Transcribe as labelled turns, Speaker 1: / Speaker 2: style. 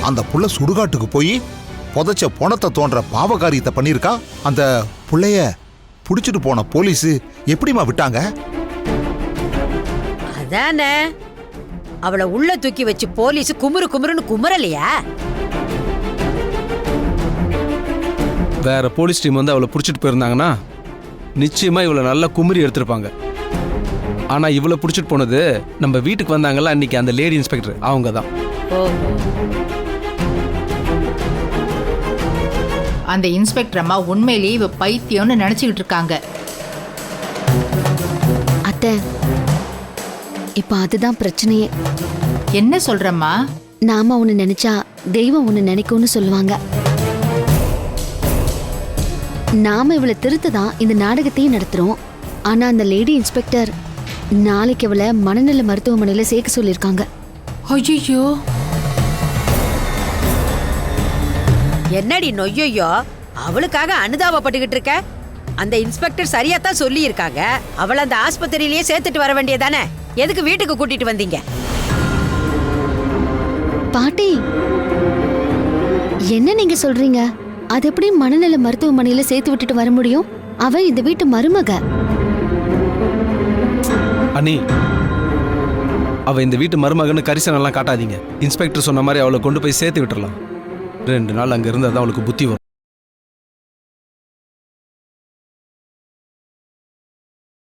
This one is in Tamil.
Speaker 1: அந்த புள்ள சுடுகாட்டுக்கு போய் புதைச்ச பொணத்தை தோன்ற பாவகாரியத்தை பண்ணிருக்கா. அந்த புள்ளைய புடிச்சிட்டு போன போலீஸ் எப்படிமா விட்டாங்க?
Speaker 2: அதானே, அவளை உள்ள தூக்கி வச்சு போலீஸ் குமுறு குமுறுன்னு குமுறலையா?
Speaker 3: வேற போலீஸ் டீம் வந்து அவளை பிடிச்சிட்டு போயிருந்தாங்கன்னா நிச்சயமா இவளை நல்லா குமுறி எடுத்திருப்பாங்க. ஆனா இவளை பிடிச்சிட்டு போனது நம்ம வீட்டுக்கு வந்தாங்கல்ல அன்னைக்கு அந்த லேடி இன்ஸ்பெக்டர், அவங்க தான்.
Speaker 4: அந்த இன்ஸ்பெக்டர் அம்மா உண்மையிலேயே இவ பைத்தியம்னு நினைச்சுக்கிட்டு இருக்காங்க.
Speaker 5: அத்தை, இப்ப அதுதான் பிரச்சனையே.
Speaker 4: என்ன சொல்றம்மா?
Speaker 5: நாம ஒண்ணு நினைச்சா தெய்வம் ஒண்ணு நினைக்கும்னு சொல்லுவாங்க. நாம இவளை திருத்ததான் இந்த நாடகத்தையும் நடத்துறோம். ஆனா அந்த லேடி இன்ஸ்பெக்டர் நாளைக்கு அவளை மனநல மருத்துவமனையில சேர்க்க சொல்லிருக்காங்க.
Speaker 4: ஐயோ,
Speaker 2: என்னடி நொய்யோ, அவளுக்காக அனுதாபப்பட்டுக்கிட்டு இருக்க? அந்த இன்ஸ்பெக்டர் சரியாத்தான் சொல்லி இருக்காங்க. அவளை அந்த ஆஸ்பத்திரியிலேயே சேர்த்துட்டு வர வேண்டியதானே? எதுக்கு வீட்டுக்கு கூட்டிட்டு வந்தீங்க?
Speaker 5: பாட்டி, என்ன நீங்க சொல்றீங்க? அது எப்படி மனநல மருத்துவமனையில சேர்த்து விட்டுட்டு வர முடியும்? அவ இந்த வீட்டு மருமக.
Speaker 3: அண்ணி, அவ இந்த வீட்டு மருமகன்னு கரிசனெல்லாம் காட்டாதீங்க. இன்ஸ்பெக்டர் சொன்ன மாதிரி அவளை கொண்டு போய் சேர்த்து விட்டுறலாம். 2 நாள் அங்க இருந்தாதான் அவளுக்கு புத்தி வரும்.